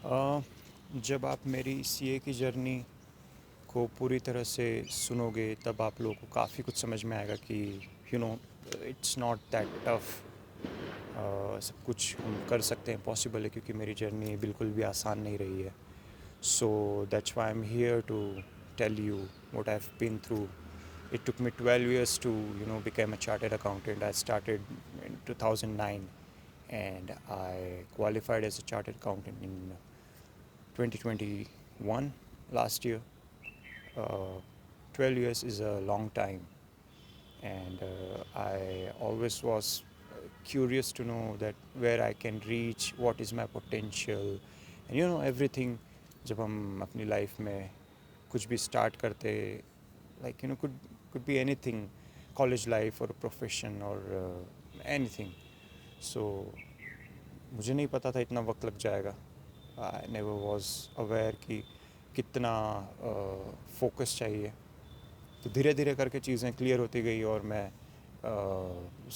अ, जब आप मेरी सीए की जर्नी को पूरी तरह से सुनोगे तब आप लोगों को काफ़ी कुछ समझ में आएगा कि you know it's not that tough. सब कुछ हम कर सकते हैं, पॉसिबल है, क्योंकि मेरी जर्नी बिल्कुल भी आसान नहीं रही है। So that's why I am here to tell you what I have been through. It took me 12 years to, become a chartered accountant. I started in 2009 and I qualified as a chartered accountant in 2021 last year. Uh, 12 years is a long time, and I always was curious to know that where I can reach, what is my potential, and everything. जब हम अपनी life में कुछ भी start करते, like could be anything, college life or profession or anything. So मुझे नहीं पता था इतना वक्त लग जाएगा. आई नेवर वॉज अवेयर कि कितना फोकस चाहिए. तो धीरे धीरे करके चीज़ें क्लियर होती गई और मैं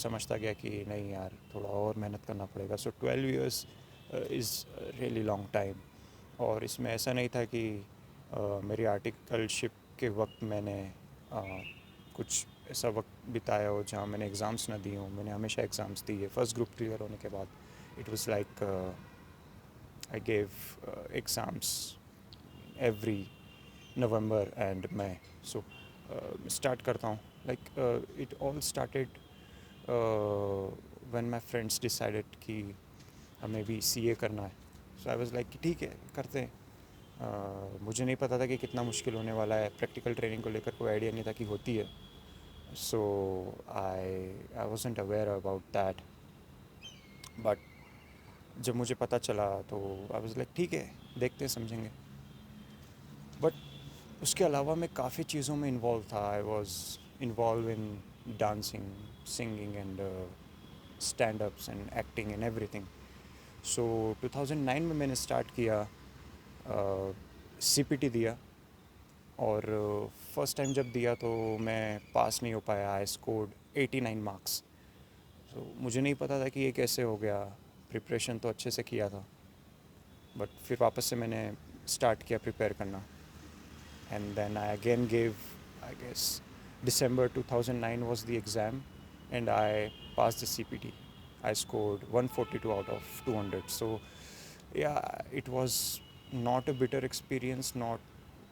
समझता गया कि नहीं यार, थोड़ा और मेहनत करना पड़ेगा. सो 12 years is really long time. और इसमें ऐसा नहीं था कि मेरी आर्टिकलशिप के वक्त मैंने कुछ ऐसा वक्त बिताया हो जहाँ मैंने एग्ज़ाम्स ना दिए हों. मैंने हमेशा एग्ज़ाम्स दिए. फर्स्ट ग्रुप क्लियर होने के बाद it was like I gave exams every November and May. So start करता हूँ. Like it all started when my friends decided कि हमें भी CA करना है. So I was like कि ठीक है, करते हैं. मुझे नहीं पता था कि कितना मुश्किल होने वाला है. प्रैक्टिकल ट्रेनिंग को लेकर कोई आइडिया नहीं था कि होती है. So I wasn't aware about that. But जब मुझे पता चला तो आई वाज लाइक ठीक है, देखते हैं, समझेंगे. बट उसके अलावा मैं काफ़ी चीज़ों में इन्वॉल्व था. I was involve in dancing, singing and stand ups and acting and everything. So 2009 में मैंने स्टार्ट किया, CPT दिया. और फर्स्ट टाइम जब दिया तो मैं पास नहीं हो पाया. I scored 89 marks. सो मुझे नहीं पता था कि ये कैसे हो गया. प्रिपरेशन तो अच्छे से किया था, बट फिर वापस से मैंने स्टार्ट किया प्रिपेयर करना. And then I again gave, I guess, December 2009 was the exam, and I passed the CPT. I scored 142 out of 200. So yeah, it was not a bitter experience, not,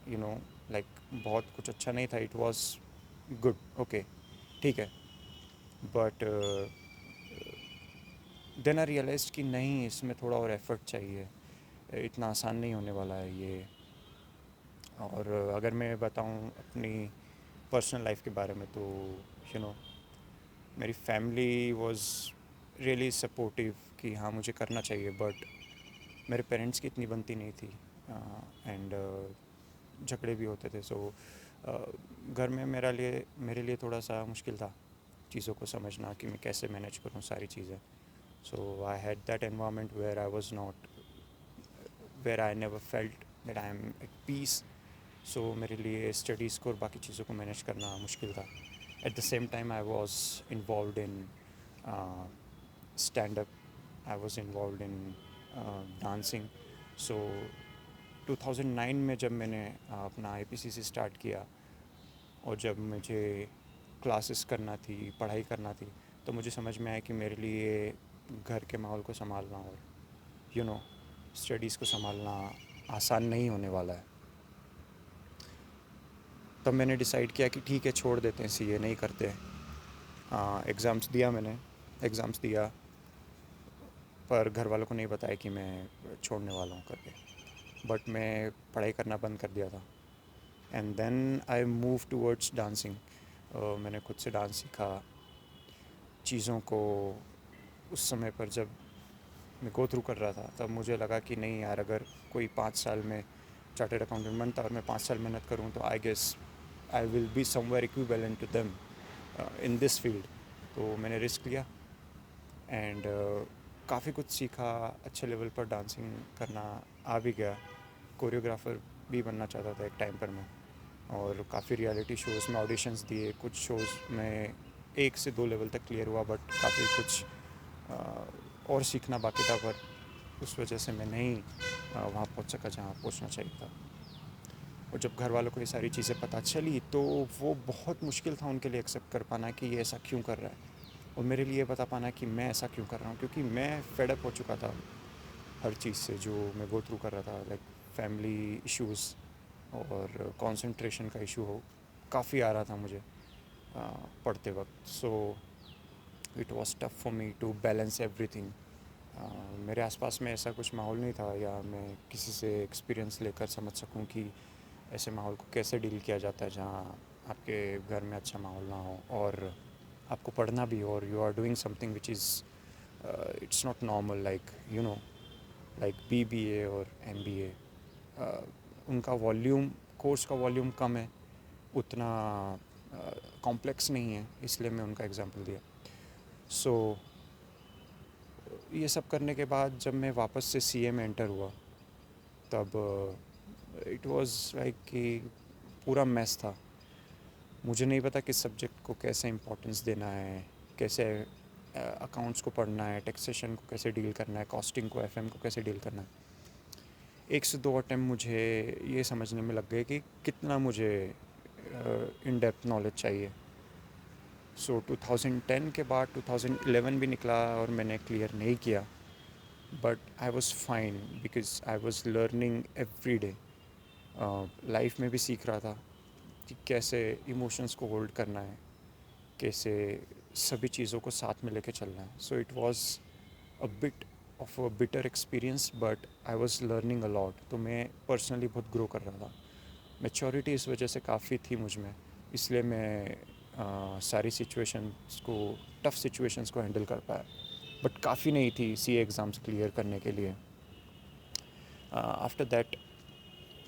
you know like बहुत कुछ अच्छा नहीं था. It was good, okay, ठीक है. But then I realized कि नहीं, इसमें थोड़ा और एफर्ट चाहिए. इतना आसान नहीं होने वाला है ये. और अगर मैं बताऊं अपनी पर्सनल लाइफ के बारे में तो यू नो मेरी फैमिली वाज रियली सपोर्टिव कि हाँ मुझे करना चाहिए. बट मेरे पेरेंट्स की इतनी बनती नहीं थी. एंड झगड़े भी होते थे. सो घर में मेरे लिए थोड़ा सा मुश्किल था चीज़ों को समझना कि मैं कैसे मैनेज करूँ सारी चीज़ें. So I had that environment where I was not, where I never felt that I am at peace. So मेरे लिए स्टडीज़ को और बाकी चीज़ों को मैनेज करना मुश्किल था. At the same time I was involve in stand up. I was involve in dancing. So 2009 में जब मैंने अपना IPCC स्टार्ट किया और जब मुझे क्लासेस करना थी, पढ़ाई करना थी, तो मुझे समझ में आया कि मेरे लिए घर के माहौल को संभालना और स्टडीज़ को संभालना आसान नहीं होने वाला है. तब मैंने डिसाइड किया कि ठीक है, छोड़ देते हैं, CA नहीं करते. एग्ज़ाम्स दिया मैंने, एग्ज़ाम्स दिया, पर घर वालों को नहीं बताया कि मैं छोड़ने वाला हूँ करके. बट मैं पढ़ाई करना बंद कर दिया था. And then I move towards dancing. मैंने खुद से डांस सीखा. चीज़ों को उस समय पर जब मैं गो थ्रू कर रहा था तब मुझे लगा कि नहीं यार, अगर कोई 5 साल में चार्टर्ड अकाउंटेंट बनता और मैं 5 साल मेहनत करूँ तो I guess I will be somewhere equivalent to them in this field. तो मैंने रिस्क लिया एंड काफ़ी कुछ सीखा. अच्छे लेवल पर डांसिंग करना आ भी गया. कोरियोग्राफर भी बनना चाहता था एक टाइम पर मैं. और काफ़ी रियलिटी शोज़ में ऑडिशंस दिए. कुछ शोज़ में 1 से 2 लेवल तक क्लियर हुआ, बट काफ़ी कुछ और सीखना बाकी था. पर उस वजह से मैं नहीं वहाँ पहुँच सका जहाँ पहुँचना चाहिए था। और जब घर वालों को ये सारी चीज़ें पता चली तो वो बहुत मुश्किल था उनके लिए एक्सेप्ट कर पाना कि ये ऐसा क्यों कर रहा है, और मेरे लिए बता पाना कि मैं ऐसा क्यों कर रहा हूँ, क्योंकि मैं फेड अप हो चुका था हर चीज़ से जो मैं गो थ्रू कर रहा था, लाइक फैमिली इश्यूज़ और कंसंट्रेशन का इशू हो काफ़ी आ रहा था मुझे पढ़ते वक्त। So it was tough for me to balance everything. मेरे आसपास में ऐसा कुछ माहौल नहीं था या मैं किसी से एक्सपीरियंस लेकर समझ सकूं कि ऐसे माहौल को कैसे डील किया जाता है जहाँ आपके घर में अच्छा माहौल ना हो और आपको पढ़ना भी हो और you are doing something which is it's not normal, like you know, like BBA और MBA। उनका वॉल्यूम, कोर्स का वॉल्यूम कम है, उतना कॉम्प्लेक्स नहीं है, इसलिए मैं उनका एग्जांपल दिया। सो ये सब करने के बाद जब मैं वापस से CA में एंटर हुआ तब इट वाज लाइक कि पूरा मैस था। मुझे नहीं पता किस सब्जेक्ट को कैसे इम्पोर्टेंस देना है, कैसे अकाउंट्स को पढ़ना है, टैक्सेशन को कैसे डील करना है, कॉस्टिंग को, FM को कैसे डील करना है। 1 से 2 अटैम्प्ट मुझे ये समझने में लग गए कि कितना मुझे इन डेप्थ नॉलेज चाहिए। सो 2010 के बाद 2011 भी निकला और मैंने क्लियर नहीं किया, but I was fine because I was learning every day. Life में भी सीख रहा था कि कैसे इमोशंस को होल्ड करना है, कैसे सभी चीज़ों को साथ में लेके चलना है। सो it was a bit of a bitter experience, but I was learning a lot. तो मैं पर्सनली बहुत ग्रो कर रहा था। मैच्योरिटी इस वजह से काफ़ी थी मुझ में, इसलिए मैं सारी सिचुएशंस को, टफ़ सिचुएशंस को हैंडल कर पाया। बट काफ़ी नहीं थी CA एग्ज़ाम्स क्लियर करने के लिए। आफ्टर दैट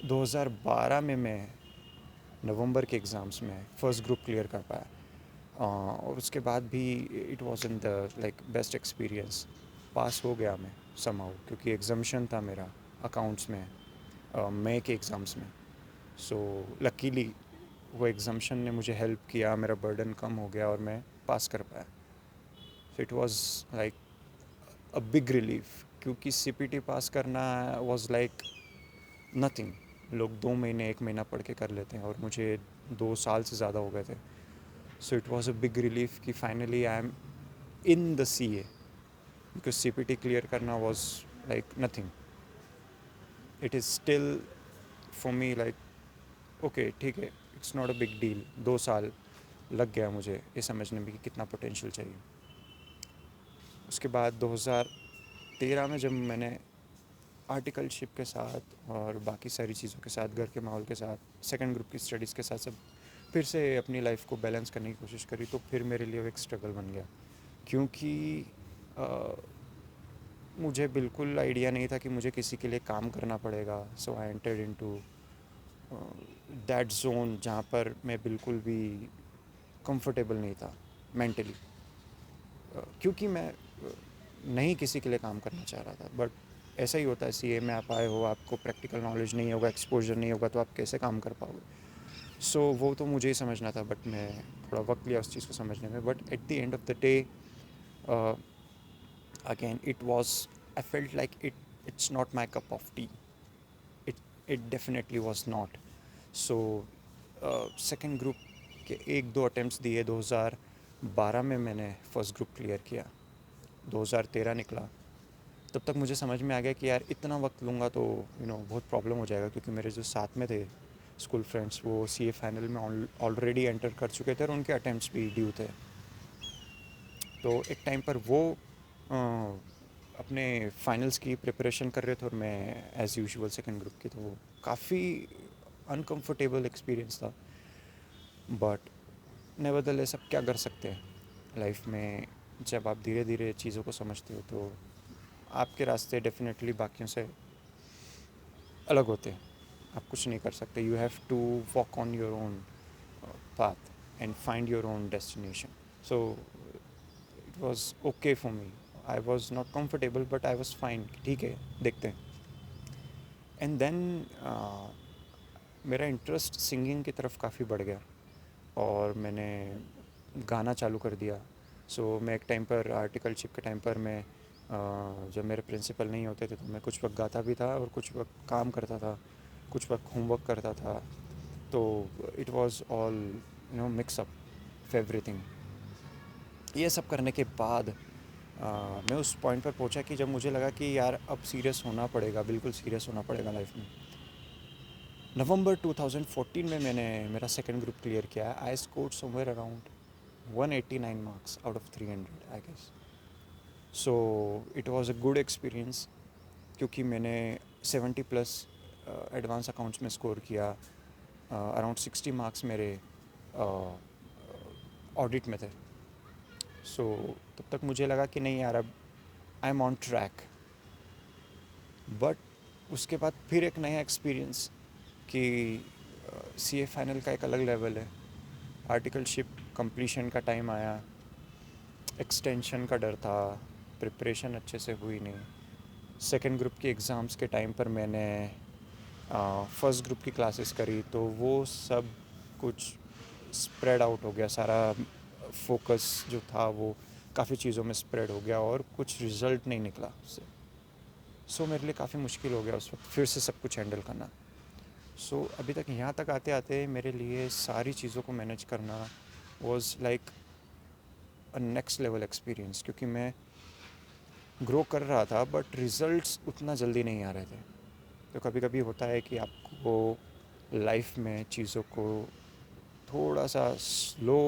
2012 में मैं नवंबर के एग्ज़ाम्स में फ़र्स्ट ग्रुप क्लियर कर पाया। और उसके बाद भी it was in the like best experience. Pass हो गया मैं समहाउ, क्योंकि एग्जामिशन था मेरा अकाउंट्स में, मई के एग्ज़ाम्स में। सो लकीली वो एग्जामिशन ने मुझे हेल्प किया, मेरा बर्डन कम हो गया और मैं पास कर पाया। सो it was like a big relief, क्योंकि CPT पास करना वाज लाइक नथिंग। लोग 2 महीने 1 महीना पढ़ के कर लेते हैं और मुझे 2 साल से ज़्यादा हो गए थे। So it was a big relief कि finally I am in the CA, because CPT clear करना was like nothing. It is still for me like okay, ठीक है, it's not a big deal. 2 साल लग गया मुझे ये समझने में कि कितना पोटेंशियल चाहिए। उसके बाद 2013 में जब मैंने आर्टिकलशिप के साथ और बाकी सारी चीज़ों के साथ, घर के माहौल के साथ, सेकंड ग्रुप की स्टडीज़ के साथ सब फिर से अपनी लाइफ को बैलेंस करने की कोशिश करी, तो फिर मेरे लिए वो एक स्ट्रगल बन गया, क्योंकि मुझे बिल्कुल आइडिया नहीं था कि मुझे किसी के लिए काम करना पड़ेगा। So I entered into that zone जहाँ पर मैं बिल्कुल भी कंफर्टेबल नहीं था मेंटली, क्योंकि मैं नहीं किसी के लिए काम करना चाह रहा था। बट ऐसा ही होता है, CA में आप आए हो, आपको प्रैक्टिकल नॉलेज नहीं होगा, एक्सपोजर नहीं होगा, तो आप कैसे काम कर पाओगे। सो वो तो मुझे ही समझना था, बट मैं थोड़ा वक्त लिया उस चीज़ को समझने में। But at the end of the day again it was, I felt like it's not my cup of tea. It definitely was not. So second group के 1-2 अटेम्प्ट्स दिए। 2012 में मैंने फर्स्ट ग्रुप क्लियर किया, 2013 निकला। तब तक मुझे समझ में आ गया कि यार इतना वक्त लूँगा तो बहुत प्रॉब्लम हो जाएगा, क्योंकि मेरे जो साथ में थे स्कूल फ्रेंड्स वो CA फाइनल में ऑलरेडी एंटर कर चुके थे और उनके अटेम्प्ट्स भी ड्यू थे। तो एक टाइम पर वो अपने फाइनल्स की प्रिपरेशन कर रहे थे और मैं एज़ यूजुअल सेकंड ग्रुप की, तो वो काफ़ी अनकंफर्टेबल एक्सपीरियंस था। बट नेवरदलेस अब क्या कर सकते हैं लाइफ में, जब आप धीरे धीरे चीज़ों को समझते हो तो आपके रास्ते डेफिनेटली बाकियों से अलग होते हैं। आप कुछ नहीं कर सकते, you have to walk on your own path and find your own destination. So it was okay for me. I was not comfortable but I was fine, ठीक है देखते हैं। एंड देन मेरा इंटरेस्ट सिंगिंग की तरफ काफ़ी बढ़ गया और मैंने गाना चालू कर दिया। सो मैं एक टाइम पर आर्टिकलशिप के टाइम पर मैं जब मेरे प्रिंसिपल नहीं होते थे तो मैं कुछ वक्त गाता भी था और कुछ वक्त काम करता था, कुछ वक्त होमवर्क करता था। तो it was all mix up everything. ये सब करने के बाद मैं उस पॉइंट पर पहुंचा कि जब मुझे लगा कि यार अब सीरियस होना पड़ेगा, बिल्कुल सीरियस होना पड़ेगा लाइफ में। नवंबर 2014 में मैंने मेरा सेकंड ग्रुप क्लियर किया। I scored somewhere around 189 marks out of 300 I guess. So it was a good experience, क्योंकि मैंने 70 प्लस एडवांस अकाउंट्स में स्कोर किया। अराउंड 60 मार्क्स मेरे ऑडिट में थे। सो तब तक मुझे लगा कि नहीं यार, अब I am on track. But उसके बाद फिर एक नया एक्सपीरियंस कि सीए फाइनल का एक अलग लेवल है। आर्टिकलशिप कंप्लीशन का टाइम आया, एक्सटेंशन का डर था, प्रिपरेशन अच्छे से हुई नहीं। सेकेंड ग्रुप के एग्ज़ाम्स के टाइम पर मैंने फर्स्ट ग्रुप की क्लासेस करी, तो वो सब कुछ स्प्रेड आउट हो गया। सारा फोकस जो था वो काफ़ी चीज़ों में स्प्रेड हो गया और कुछ रिज़ल्ट नहीं निकला उससे। सो मेरे लिए काफ़ी मुश्किल हो गया उस वक्त फिर से सब कुछ हैंडल करना। सो अभी तक यहाँ तक आते आते मेरे लिए सारी चीज़ों को मैनेज करना was like a next level experience, क्योंकि मैं ग्रो कर रहा था बट रिज़ल्ट्स उतना जल्दी नहीं आ रहे थे। तो कभी कभी होता है कि आपको लाइफ में चीज़ों को थोड़ा सा स्लो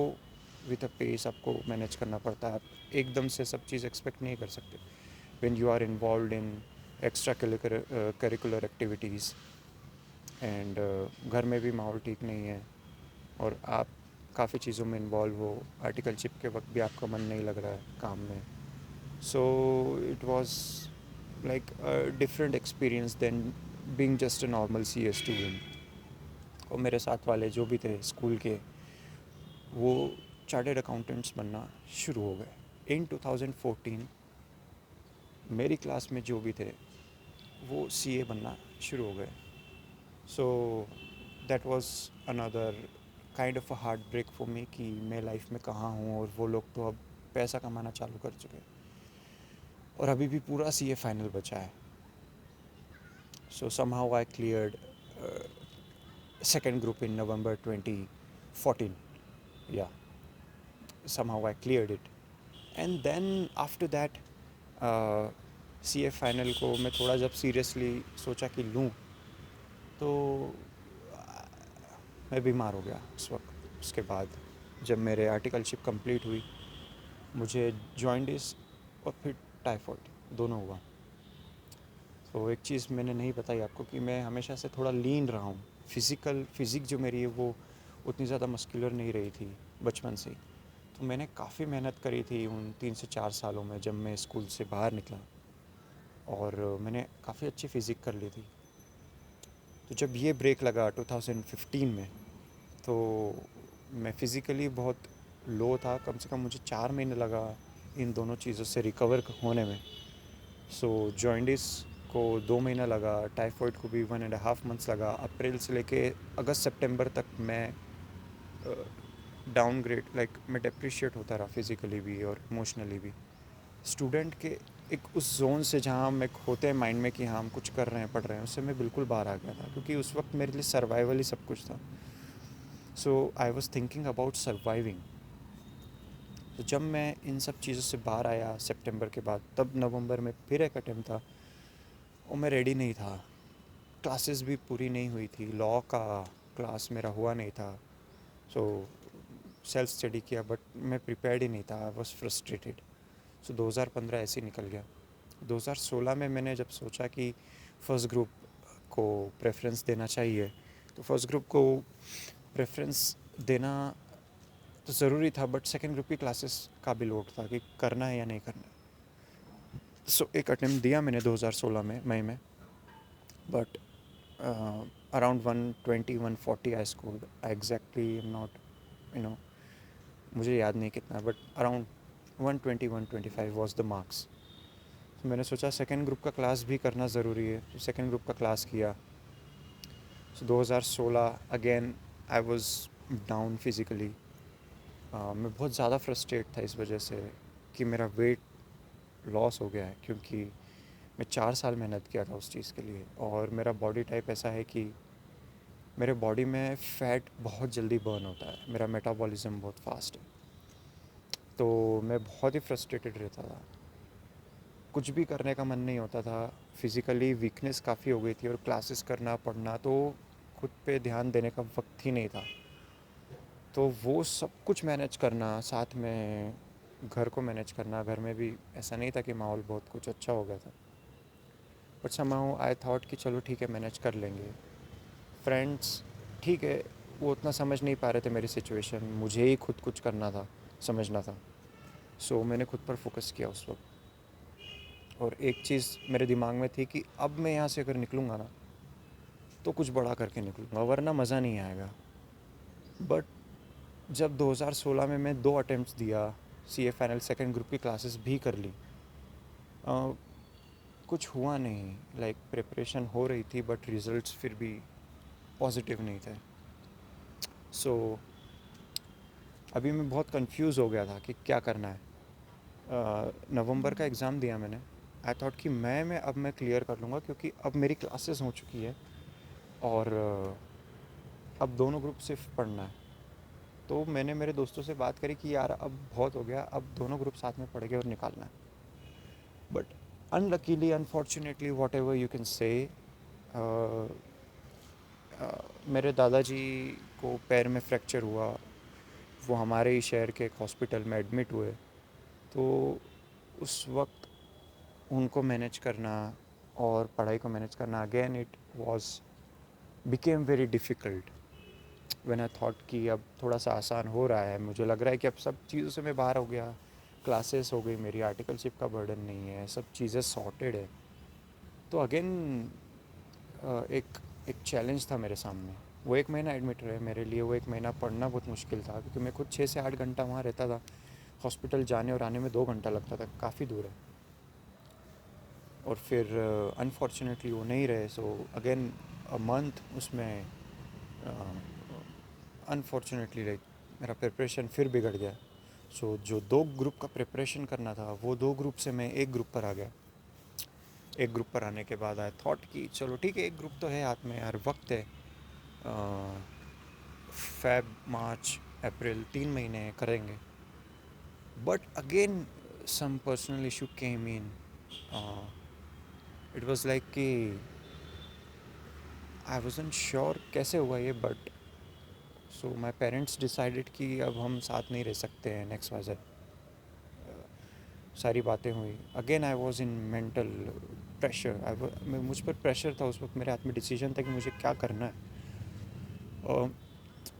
विथ अ पेस आपको मैनेज करना पड़ता है। आप एकदम से सब चीज़ एक्सपेक्ट नहीं कर सकते when you are involve in extra curricular activities. And घर में भी माहौल ठीक नहीं है और आप काफ़ी चीज़ों में इन्वॉल्व हो। आर्टिकलशिप के वक्त भी आपका मन नहीं लग रहा है काम में। So it was like a different experience than being just a normal C student. और मेरे साथ वाले जो भी थे स्कूल के, वो चार्टर्ड अकाउंटेंट्स बनना शुरू हो गए। इन 2014 मेरी क्लास में जो भी थे वो सीए बनना शुरू हो गए। So that was another kind of a heartbreak for me कि मैं लाइफ में कहाँ हूँ और वो लोग तो अब पैसा कमाना चालू कर चुके हैं और अभी भी पूरा सीए फाइनल बचा है। सो somehow I cleared second group in November 2014. Yeah, somehow I cleared it. And then after that, C A final को मैं थोड़ा जब सीरियसली सोचा कि लूँ, तो मैं बीमार हो गया उस वक्त। उसके बाद जब मेरे आर्टिकलशिप कंप्लीट हुई, मुझे जॉइंटिस और फिर टाइफाइड दोनों हुआ। तो एक चीज़ मैंने नहीं बताई आपको कि मैं हमेशा से थोड़ा लीन रहा हूँ। फिज़िक जो मेरी है वो उतनी ज़्यादा मस्कुलर नहीं रही थी बचपन से ही। तो मैंने काफ़ी मेहनत करी थी उन 3 से 4 सालों में जब मैं स्कूल से बाहर निकला, और मैंने काफ़ी अच्छी फ़िज़िक कर ली थी। तो जब ये ब्रेक लगा 2015 में, तो मैं फ़िज़िकली बहुत लो था। कम से कम मुझे 4 महीने लगा इन दोनों चीज़ों से रिकवर होने में। सो जॉइंटिस को 2 महीना लगा, टाइफाइड को भी 1.5 मंथ्स लगा। अप्रैल से लेके अगस्त सितंबर तक मैं डाउनग्रेड, लाइक मैं डिप्रिशिएट होता रहा फिज़िकली भी और इमोशनली भी। स्टूडेंट के एक उस जोन से जहाँ मैं होते हैं माइंड में कि हाँ हम कुछ कर रहे हैं, पढ़ रहे हैं, उससे मैं बिल्कुल बाहर आ गया था, क्योंकि उस वक्त मेरे लिए सर्वाइवल ही सब कुछ था। So I was thinking about surviving. तो जब मैं इन सब चीज़ों से बाहर आया सितंबर के बाद, तब नवंबर में फिर एक अटेम्प्ट था और मैं रेडी नहीं था। क्लासेस भी पूरी नहीं हुई थी, लॉ का क्लास मेरा हुआ नहीं था। सो सेल्फ स्टडी किया बट मैं प्रिपेयर्ड ही नहीं था, आई वॉज फ्रस्ट्रेटेड। सो 2015 ऐसे ही निकल गया। 2016 में मैंने जब सोचा कि फ़र्स्ट ग्रुप को प्रेफरेंस देना चाहिए, तो फर्स्ट ग्रुप को प्रेफरेंस देना तो ज़रूरी था, बट सेकंड ग्रुप की क्लासेस का भी लोड था कि करना है या नहीं करना है। सो एक अटेम्प्ट दिया मैंने 2016 में मई में, but around 120-140 I scored. I exactly am not, you know, मुझे याद नहीं कितना, but around 120-125 was the marks. तो मैंने सोचा सेकेंड ग्रुप का क्लास भी करना ज़रूरी है, तो सेकेंड ग्रुप का क्लास किया। सो 2016 again I was down physically. मैं बहुत ज़्यादा फ्रस्ट्रेट था इस वजह से कि मेरा वेट लॉस हो गया है, क्योंकि मैं 4 साल मेहनत किया था उस चीज़ के लिए, और मेरा बॉडी टाइप ऐसा है कि मेरे बॉडी में फ़ैट बहुत जल्दी बर्न होता है, मेरा मेटाबॉलिज़्म बहुत फास्ट है। तो मैं बहुत ही फ्रस्ट्रेटेड रहता था, कुछ भी करने का मन नहीं होता था, फिज़िकली वीकनेस काफ़ी हो गई थी, और क्लासेस करना, पढ़ना, तो खुद पे ध्यान देने का वक्त ही नहीं था। तो वो सब कुछ मैनेज करना, साथ में घर को मैनेज करना, घर में भी ऐसा नहीं था कि माहौल बहुत कुछ अच्छा हो गया था, बट समहाउ आई थॉट कि चलो ठीक है, मैनेज कर लेंगे। फ्रेंड्स, ठीक है, वो उतना समझ नहीं पा रहे थे मेरी सिचुएशन, मुझे ही खुद कुछ करना था, समझना था। सो मैंने खुद पर फोकस किया उस वक्त, और एक चीज़ मेरे दिमाग में थी कि अब मैं यहाँ से अगर निकलूँगा ना, तो कुछ बड़ा करके निकलूँगा, वरना मज़ा नहीं आएगा। बट जब 2016 में मैं 2 अटेम्प्ट्स दिया, सीए फाइनल सेकंड ग्रुप की क्लासेस भी कर ली, अ, कुछ हुआ नहीं। लाइक प्रिपरेशन हो रही थी, बट रिज़ल्ट्स फिर भी पॉजिटिव नहीं थे। सो अभी मैं बहुत कंफ्यूज हो गया था कि क्या करना है। नवंबर का एग्ज़ाम दिया मैंने। आई थॉट कि मैं अब मैं क्लियर कर लूँगा, क्योंकि अब मेरी क्लासेस हो चुकी है, और अब दोनों ग्रुप सिर्फ पढ़ना है। तो मैंने मेरे दोस्तों से बात करी कि यार अब बहुत हो गया, अब दोनों ग्रुप साथ में पढ़ के और निकालना है। But unluckily, unfortunately, what ever you can say, मेरे दादाजी को पैर में फ्रैक्चर हुआ। वो हमारे ही शहर के एक हॉस्पिटल में एडमिट हुए। तो उस वक्त उनको मैनेज करना और पढ़ाई को मैनेज करना, again it was became very difficult. When I thought कि अब थोड़ा सा आसान हो रहा है, मुझे लग रहा है कि अब सब चीज़ों से मैं बाहर हो गया, क्लासेस हो गई, मेरी आर्टिकलशिप का बर्डन नहीं है, सब चीज़ें सॉर्टेड है। तो अगेन एक एक चैलेंज था मेरे सामने। वो 1 महीना एडमिट रहे, मेरे लिए वो 1 महीना पढ़ना बहुत मुश्किल था, क्योंकि मैं खुद 6 से 8 घंटा वहाँ रहता था। हॉस्पिटल जाने और आने में 2 घंटा लगता था, काफ़ी दूर है। और फिर अनफॉर्चुनेटली वो नहीं रहे, सो अगेन अ मंथ उसमें अनफॉर्चुनेटली लाइक मेरा प्रिपरेशन फिर बिगड़ गया। सो जो 2 ग्रुप का प्रिपरेशन करना था, वो 2 ग्रुप से मैं एक ग्रुप पर आ गया। एक ग्रुप पर आने के बाद आई थॉट कि चलो ठीक है, एक ग्रुप तो है हाथ में यार, वक्त है, फेब, मार्च, अप्रैल, 3 महीने करेंगे। But again some personal issue came in. It was like कि आई वाजंट श्योर कैसे हुआ ये, but so my parents decided कि अब हम साथ नहीं रह सकते हैं, नेक्स्ट वाइज सारी बातें हुई। Again I was in mental pressure, मुझ पर प्रेशर था उस वक्त, मेरे हाथ में डिसीजन था कि मुझे क्या करना है। और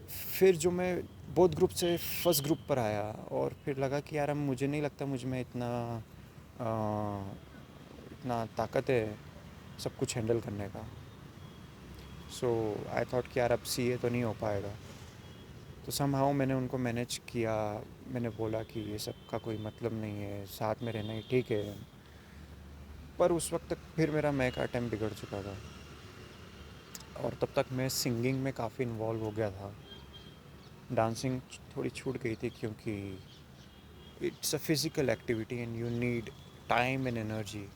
फिर जो मैं बोथ ग्रुप से फर्स्ट ग्रुप पर आया, और फिर लगा कि यार अब मुझे नहीं लगता मुझ में इतना ताकत है सब कुछ हैंडल करने का। सो आई थॉट कि यार अब सीए तो नहीं हो पाएगा। तो समहाउ मैंने उनको मैनेज किया। मैंने बोला कि ये सब का कोई मतलब नहीं है, साथ में रहना ही ठीक है। पर उस वक्त तक फिर मेरा मैं का अटैम्प्ट बिगड़ चुका था, और तब तक मैं सिंगिंग में काफ़ी इन्वॉल्व हो गया था। डांसिंग थोड़ी छूट गई थी, क्योंकि it's a physical activity and you need time and energy.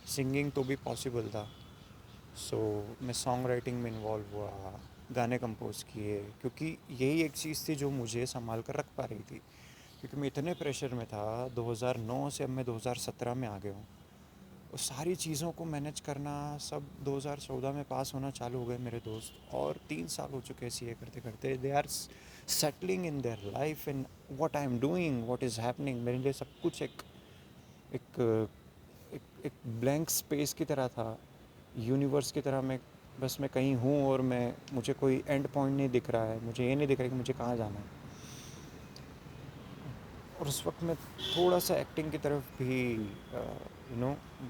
Singing तो भी पॉसिबल था। सो मैं सॉन्ग राइटिंग में इन्वॉल्व हुआ, गाने कंपोज किए, क्योंकि यही एक चीज़ थी जो मुझे संभाल कर रख पा रही थी। क्योंकि मैं इतने प्रेशर में था, 2009 से अब मैं 2017 में आ गया हूँ, और सारी चीज़ों को मैनेज करना। सब 2014 में पास होना चालू हो गए मेरे दोस्त, और 3 साल हो चुके हैं सीए करते करते। They are settling in their life, and what I am doing, what is happening, मेरे लिए सब कुछ एक एक ब्लैंक स्पेस की तरह था, यूनिवर्स की तरह। मैं बस मैं कहीं हूँ, और मुझे कोई एंड पॉइंट नहीं दिख रहा है, मुझे ये नहीं दिख रहा कि मुझे कहाँ जाना है। और उस वक्त मैं थोड़ा सा एक्टिंग की तरफ भी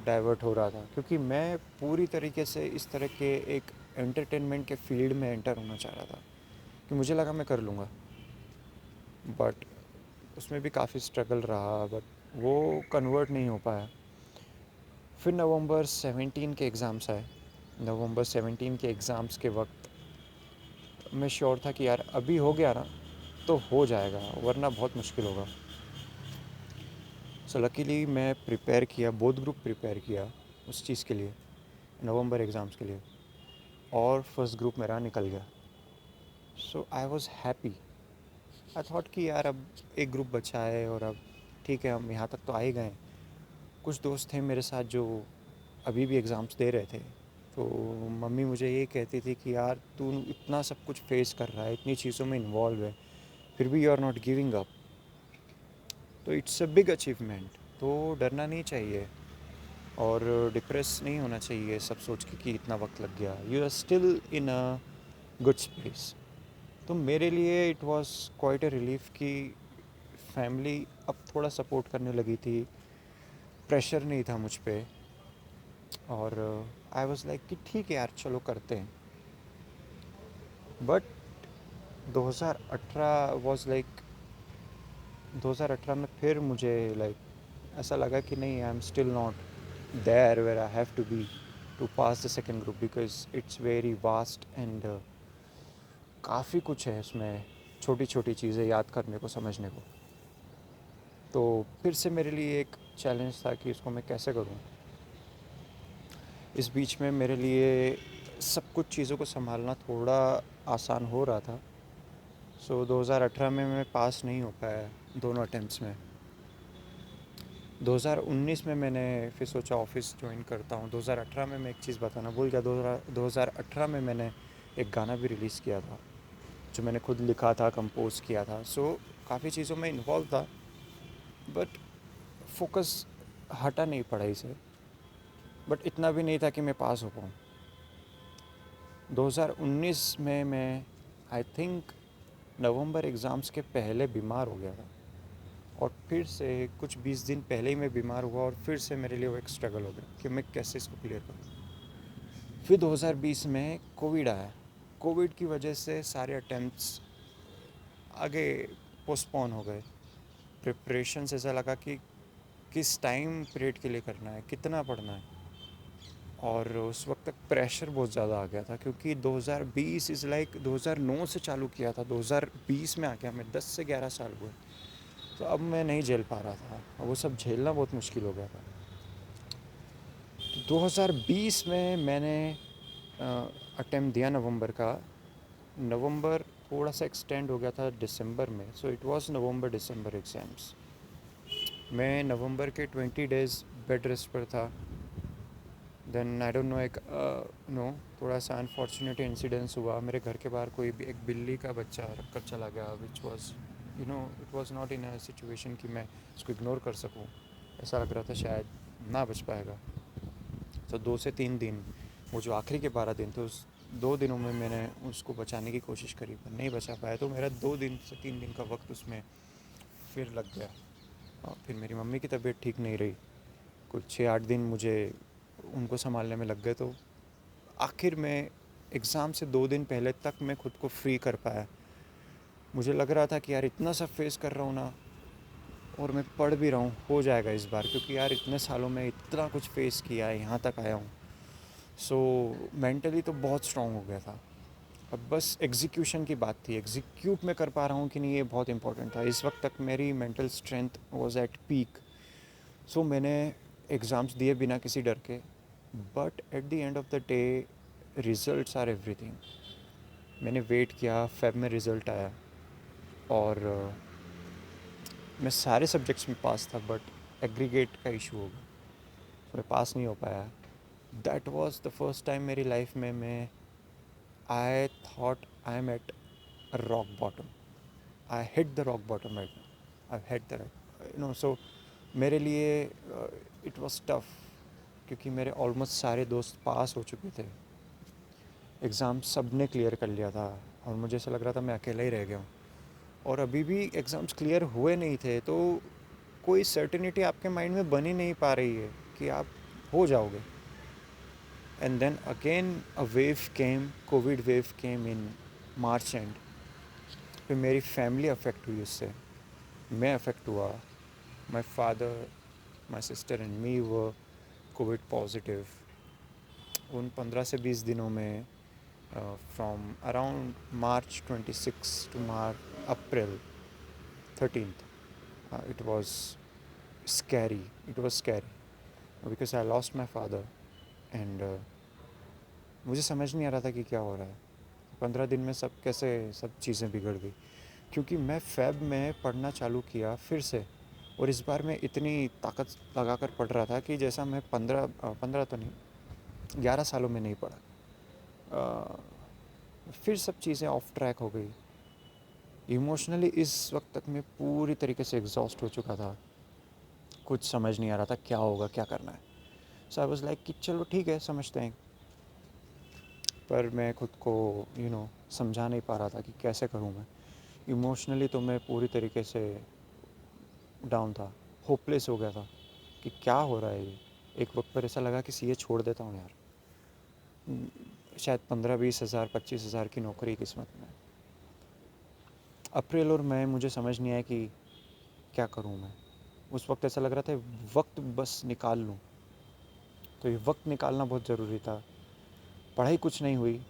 डाइवर्ट हो रहा था, क्योंकि मैं पूरी तरीके से इस तरह के एक एंटरटेनमेंट के फील्ड में एंटर होना चाह रहा था, कि मुझे लगा मैं कर लूँगा। बट उसमें भी काफ़ी स्ट्रगल रहा, बट वो कन्वर्ट नहीं हो पाया। फिर नवंबर 17 के एग्ज़ाम्स आए। नवंबर 17 के एग्ज़ाम्स के वक्त मैं श्योर था कि यार अभी हो गया ना, तो हो जाएगा, वरना बहुत मुश्किल होगा। सो लकीली मैं प्रिपेयर किया, बोथ ग्रुप प्रिपेयर किया उस चीज़ के लिए, नवंबर एग्ज़ाम्स के लिए, और फर्स्ट ग्रुप मेरा निकल गया। So I was happy. I thought कि यार अब एक ग्रुप बचा है और अब ठीक है, हम यहाँ तक तो आ ही गए। कुछ दोस्त थे मेरे साथ जो अभी भी एग्ज़ाम्स दे रहे थे, तो मम्मी मुझे ये कहती थी कि यार तू इतना सब कुछ फेस कर रहा है, इतनी चीज़ों में इन्वॉल्व है, फिर भी you are not giving up, तो इट्स अ बिग अचीवमेंट। तो डरना नहीं चाहिए और डिप्रेस नहीं होना चाहिए सब सोच के कि इतना वक्त लग गया। You are still in a good space. तो मेरे लिए it was quite a relief कि फैमिली अब थोड़ा सपोर्ट करने लगी थी, प्रेशर नहीं था मुझ पे, और आई वाज लाइक कि ठीक है यार, चलो करते हैं। बट 2018 वाज लाइक, 2018 में फिर मुझे लाइक ऐसा लगा कि नहीं, I am still not there where I have to be to pass the second group, because it's very vast and काफ़ी कुछ है इसमें, छोटी छोटी चीज़ें याद करने को, समझने को। तो फिर से मेरे लिए एक चैलेंज था कि इसको मैं कैसे करूं। इस बीच में मेरे लिए सब कुछ चीज़ों को संभालना थोड़ा आसान हो रहा था। सो 2018 में मैं पास नहीं हो पाया दोनों अटेम्प्ट्स में। 2019 में मैंने फिर सोचा ऑफिस ज्वाइन करता हूँ। 2018 में मैं एक चीज़ बताना भूल गया, 2018 में मैंने एक गाना भी रिलीज़ किया था जो मैंने खुद लिखा था, कंपोज किया था। सो काफ़ी चीज़ों में इन्वॉल्व था, बट फोकस हटा नहीं पढ़ाई से, बट इतना भी नहीं था कि मैं पास हो पाऊँ। 2019 में मैं आई थिंक नवंबर एग्ज़ाम्स के पहले बीमार हो गया था, और फिर से कुछ 20 दिन पहले ही मैं बीमार हुआ, और फिर से मेरे लिए वो एक स्ट्रगल हो गया कि मैं कैसे इसको क्लियर करूँ। फिर 2020 में कोविड आया। कोविड की वजह से सारे अटेम्प्ट्स आगे पोस्टपोन हो गए। प्रिपरेशन से ऐसा लगा कि किस टाइम पीरियड के लिए करना है, कितना पढ़ना है, और उस वक्त तक प्रेशर बहुत ज़्यादा आ गया था क्योंकि 2020 इज़ लाइक 2009 से चालू किया था, 2020 में आ गया मैं, 10 से 11 साल हुए। तो अब मैं नहीं झेल पा रहा था, और वो सब झेलना बहुत मुश्किल हो गया था। तो 2020 में मैंने अटेम्प्ट दिया नवंबर का। नवंबर थोड़ा सा एक्सटेंड हो गया था दिसंबर में, so it was November December exams. मैं नवंबर के 20 डेज़ बेड रेस्ट पर था। देन आई डोंट नो, एक नो थोड़ा सा अनफॉर्चुनेट इंसिडेंस हुआ। मेरे घर के बाहर कोई भी एक बिल्ली का बच्चा रख कर चला गया, which was it was not in a situation कि मैं उसको इग्नोर कर सकूं। ऐसा लग रहा था शायद ना बच पाएगा। तो 2 से 3 दिन, वो जो आखिरी के 12 दिन थे, उस 2 दिनों में मैंने उसको बचाने की कोशिश करी, पर नहीं बचा पाया। तो मेरा 2 दिन से 3 दिन का वक्त उसमें फिर लग गया। और फिर मेरी मम्मी की तबीयत ठीक नहीं रही, कुछ 6-8 दिन मुझे उनको संभालने में लग गए। तो आखिर में एग्ज़ाम से 2 दिन पहले तक मैं खुद को फ्री कर पाया। मुझे लग रहा था कि यार इतना सब फेस कर रहा हूँ ना, और मैं पढ़ भी रहा हूँ, हो जाएगा इस बार, क्योंकि यार इतने सालों में इतना कुछ फेस किया है, यहाँ तक आया हूँ। सो मेंटली तो बहुत स्ट्रांग हो गया था। अब बस एग्जीक्यूशन की बात थी, एग्जीक्यूट मैं कर पा रहा हूँ कि नहीं, ये बहुत इंपॉर्टेंट था। इस वक्त तक मेरी mental strength was at peak. So मैंने एग्ज़ाम्स दिए बिना किसी डर के, but at the end of the day results are everything. मैंने वेट किया, फेब में रिज़ल्ट आया, और मैं सारे सब्जेक्ट्स में पास था, बट एग्रीगेट का इशू हो गया, तो मैं पास नहीं हो पाया। That was the first time मेरी लाइफ में मैं I thought I am at rock bottom. I hit the rock bottom right now, I hit the सो मेरे लिए इट वाज टफ, क्योंकि मेरे ऑलमोस्ट सारे दोस्त पास हो चुके थे, एग्ज़ाम सब ने क्लियर कर लिया था, और मुझे ऐसा लग रहा था मैं अकेला ही रह गया हूँ। और अभी भी एग्ज़ाम्स क्लियर हुए नहीं थे, तो कोई सर्टेनिटी आपके माइंड में बन ही नहीं पा रही है कि आप हो जाओगे। And then again a wave came, Covid wave came in March end. फिर मेरी फैमिली अफेक्ट हुई उससे, मैं अफेक्ट हुआ। My father, my sister and me were Covid positive. उन 15 से 20 दिनों में, from around March 26 to March April 13th, it was scary. It was scary because I lost my father and मुझे समझ नहीं आ रहा था कि क्या हो रहा है. 15 दिन में सब कैसे सब चीज़ें बिगड़ गई क्योंकि मैं फ़ेब में पढ़ना चालू किया फिर से. और इस बार मैं इतनी ताकत लगा कर पढ़ रहा था कि जैसा मैं 15 तो नहीं 11 सालों में नहीं पढ़ा. फिर सब चीज़ें ऑफ ट्रैक हो गई. इमोशनली इस वक्त तक मैं पूरी तरीके से एग्जॉस्ट हो चुका था. कुछ समझ नहीं आ रहा था क्या होगा क्या करना है. सो आई वाज लाइक कि चलो ठीक है समझते हैं. पर मैं खुद को समझा नहीं पा रहा था कि कैसे करूँ मैं. इमोशनली तो मैं पूरी तरीके से डाउन था. होपलेस हो गया था कि क्या हो रहा है ये. एक वक्त पर ऐसा लगा कि सीए छोड़ देता हूँ यार. शायद 15-20 हज़ार 25 हज़ार की नौकरी किस्मत में. अप्रैल और मई मुझे समझ नहीं आया कि क्या करूँ मैं. उस वक्त ऐसा लग रहा था वक्त बस निकाल लूँ. तो ये वक्त निकालना बहुत ज़रूरी था. पढ़ाई कुछ नहीं हुई.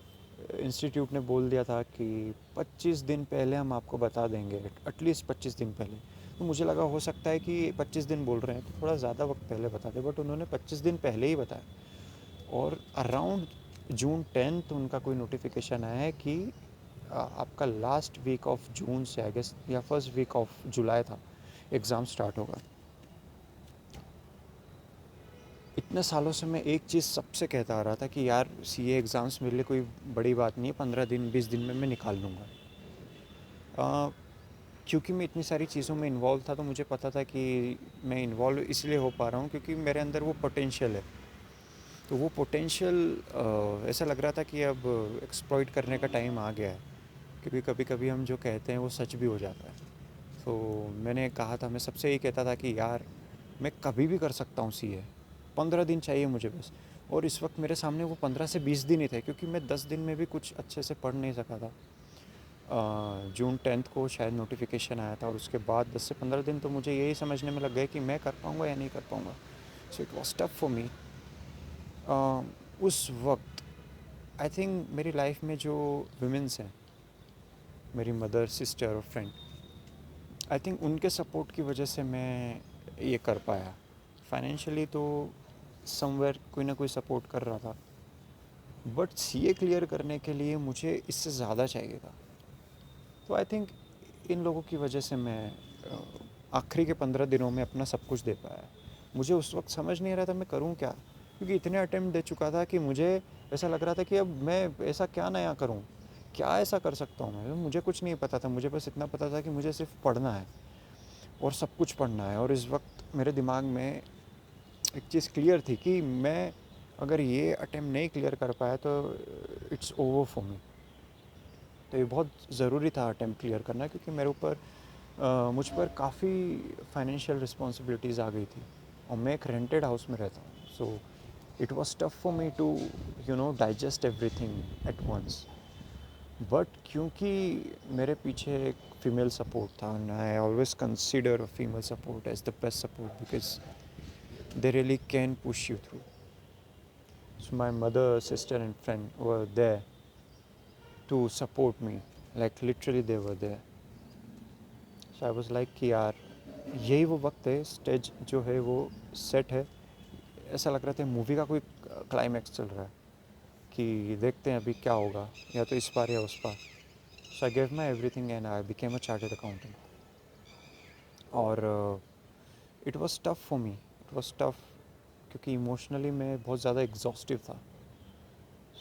इंस्टीट्यूट ने बोल दिया था कि 25 दिन पहले हम आपको बता देंगे. एटलीस्ट 25 दिन पहले. तो मुझे लगा हो सकता है कि 25 दिन बोल रहे हैं तो थोड़ा ज़्यादा वक्त पहले बता दें. बट उन्होंने 25 दिन पहले ही बताया. और अराउंड जून 10 उनका कोई नोटिफिकेशन आया है कि आपका लास्ट वीक ऑफ जून से आई गेस या फर्स्ट वीक ऑफ जुलाई था एग्ज़ाम स्टार्ट होगा. इतने सालों से मैं एक चीज़ सबसे कहता आ रहा था कि यार सीए एग्ज़ाम्स मेरे लिए कोई बड़ी बात नहीं है. 15 दिन 20 दिन में मैं निकाल लूँगा. क्योंकि मैं इतनी सारी चीज़ों में इन्वॉल्व था तो मुझे पता था कि मैं इन्वॉल्व इसलिए हो पा रहा हूँ क्योंकि मेरे अंदर वो पोटेंशियल है. तो वो पोटेंशियल ऐसा लग रहा था कि अब एक्सप्लॉइट करने का टाइम आ गया है. क्योंकि कभी कभी हम जो कहते हैं वो सच भी हो जाता है. तो मैंने कहा था, मैं सबसे यही कहता था कि यार मैं कभी भी कर सकता हूँ सीए. 15 दिन चाहिए मुझे बस. और इस वक्त मेरे सामने वो 15 से 20 दिन ही थे क्योंकि मैं 10 दिन में भी कुछ अच्छे से पढ़ नहीं सका था. जून 10 को शायद नोटिफिकेशन आया था और उसके बाद 10 से 15 दिन तो मुझे यही समझने में लग गए कि मैं कर पाऊँगा या नहीं कर पाऊँगा. सो इट वॉज टफ फॉर मी. उस वक्त आई थिंक मेरी लाइफ में जो वुमेंस हैं, मेरी मदर सिस्टर और फ्रेंड, आई थिंक उनके सपोर्ट की वजह से मैं ये कर पाया. फाइनेंशियली तो समवेयर कोई ना कोई सपोर्ट कर रहा था. बट सीए क्लियर करने के लिए मुझे इससे ज़्यादा चाहिए था. तो आई थिंक इन लोगों की वजह से मैं आखिरी के 15 दिनों में अपना सब कुछ दे पाया. मुझे उस वक्त समझ नहीं आ रहा था मैं करूं क्या. क्योंकि इतने अटेम्प्ट दे चुका था कि मुझे ऐसा लग रहा था कि अब मैं ऐसा क्या नया करूं, क्या ऐसा कर सकता हूं मैं. मुझे कुछ नहीं पता था. मुझे बस इतना पता था कि मुझे सिर्फ पढ़ना है और सब कुछ पढ़ना है. और इस वक्त मेरे दिमाग में एक चीज़ क्लियर थी कि मैं अगर ये अटेम्प्ट नहीं क्लियर कर पाया तो इट्स ओवर फॉर मी. तो ये बहुत ज़रूरी था अटेम्प्ट क्लियर करना क्योंकि मेरे ऊपर मुझ पर काफ़ी फाइनेंशियल रिस्पॉन्सिबिलिटीज़ आ गई थी. और मैं एक रेंटेड हाउस में रहता हूँ. So it was tough for me to digest everything at once. But क्योंकि मेरे पीछे एक फीमेल सपोर्ट था and I always consider female support as the best support because they really can push you through. So my mother, sister and friend were there to support me. Like literally they were there. So I was like कि यार यही वो वक्त है, stage जो है वो set है. ऐसा लग रहा था मूवी का कोई क्लाइमैक्स चल रहा है कि देखते हैं अभी क्या होगा, या तो इस पार या उस पार. So I gave my everything and I became a chartered accountant. और it was tough for me. It was tough क्योंकि इमोशनली मैं बहुत ज़्यादा एग्जॉस्टिव था.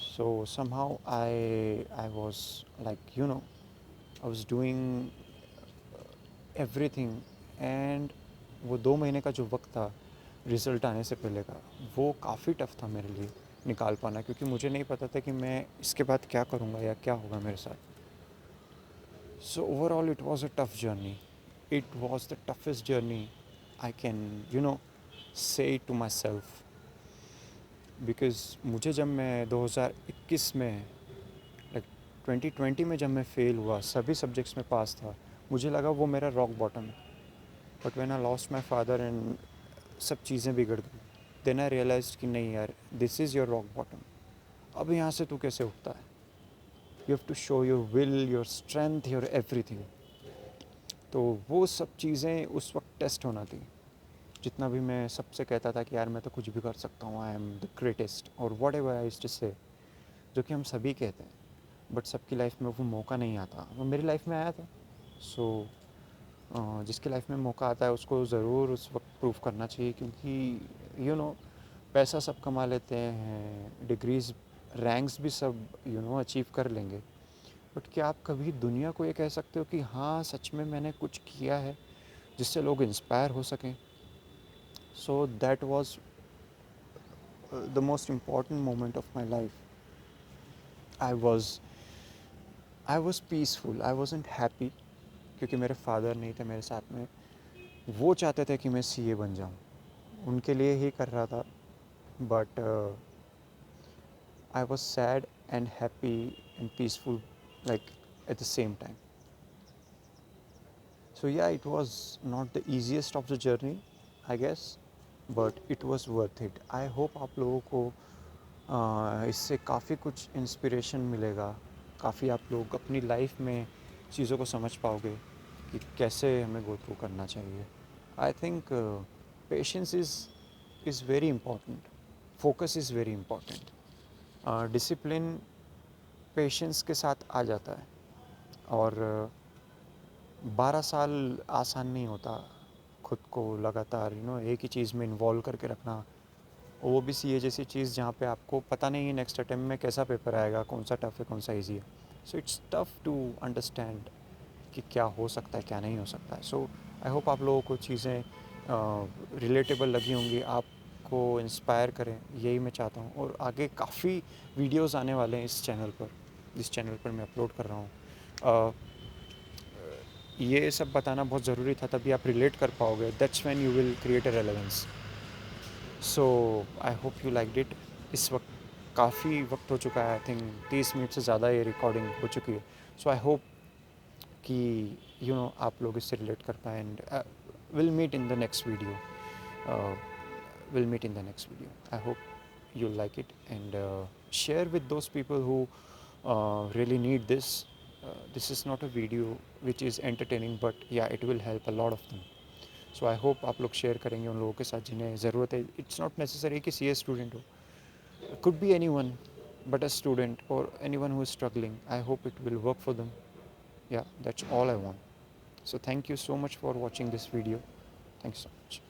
So somehow I was like I was doing everything. And वो 2 महीने का जो वक्त था रिज़ल्ट आने से पहले का, वो काफ़ी टफ था मेरे लिए निकाल पाना क्योंकि मुझे नहीं पता था कि मैं इसके बाद क्या करूँगा या क्या होगा मेरे साथ. So overall it was a tough journey. It was the toughest journey I can say to myself. Because मुझे जब मैं 2021 में लाइक 2020 में जब मैं फ़ेल हुआ, सभी सब्जेक्ट्स में पास था, मुझे लगा वो मेरा रॉक बॉटम है. But when I lost my father and सब चीज़ें बिगड़ गई, देन आई रियलाइज्ड कि नहीं यार, this is your rock bottom. अब यहाँ से तू कैसे उठता है. You have to show your will, your strength, your everything. तो वो सब चीज़ें उस वक्त टेस्ट होना थी. जितना भी मैं सबसे कहता था कि यार मैं तो कुछ भी कर सकता हूँ, आई एम द ग्रेटेस्ट और whatever I used to say, जो कि हम सभी कहते हैं, बट सबकी लाइफ में वो मौका नहीं आता। वो मेरी लाइफ में आया था। सो जिसकी लाइफ में मौका आता है उसको ज़रूर उस वक्त प्रूव करना चाहिए, क्योंकि पैसा सब कमा लेते हैं, डिग्रीज रैंक्स भी सब अचीव कर लेंगे, बट क्या आप कभी दुनिया को ये कह सकते हो कि हाँ सच में मैंने कुछ किया है जिससे लोग इंस्पायर हो सकें? सो that was the most important moment of my life. I was I was peaceful, I wasn't happy, क्योंकि मेरे फादर नहीं थे मेरे साथ में। वो चाहते थे कि मैं सीए बन जाऊँ, उनके लिए ही कर रहा था, but I was sad and happy and peaceful, like at the same time. So yeah, it was not the easiest of the journey, I guess, but it was worth it. I hope आप लोगों को इससे काफ़ी कुछ inspiration मिलेगा, काफ़ी आप लोग अपनी लाइफ में चीज़ों को समझ पाओगे कि कैसे हमें गो थ्रू करना चाहिए। I think patience is very important, focus is very important, discipline patience के साथ आ जाता है, और 12 साल आसान नहीं होता खुद को लगातार एक ही चीज़ में इन्वॉल्व करके रखना, और वो भी सीए जैसी चीज़ जहाँ पे आपको पता नहीं है नेक्स्ट अटेम्प्ट में कैसा पेपर आएगा, कौन सा टफ़ है कौन सा ईजी है। So it's tough to understand कि क्या हो सकता है क्या नहीं हो सकता है। सो आई होप आप लोगों को चीज़ें रिलेटेबल लगी होंगी, आपको इंस्पायर करें, यही मैं चाहता हूँ। और आगे काफ़ी वीडियोस आने वाले हैं इस चैनल पर, जिस चैनल पर मैं अपलोड कर रहा हूँ। ये सब बताना बहुत ज़रूरी था, तभी आप रिलेट कर पाओगे, that's when you will create a relevance. So I hope you like it. इस वक्त काफ़ी वक्त हो चुका है, आई थिंक 30 मिनट से ज़्यादा ये रिकॉर्डिंग हो चुकी है। सो आई होप कि आप लोग इससे रिलेट कर पाए, and will meet in the next video, will meet in the next video. I hope you'll like it, and share with those people who really need this. This is not a video which is entertaining, but yeah, it will help a lot of them. So I hope आप लोग share करेंगे उन लोगों के साथ जिन्हें ज़रूरत है। इट्स नॉट नेसेसरी कि सी ए स्टूडेंट हो, could be anyone, but a student or anyone who is struggling, I hope it will work for them. Yeah, that's all I want. So thank you so much for watching this video. Thanks so much.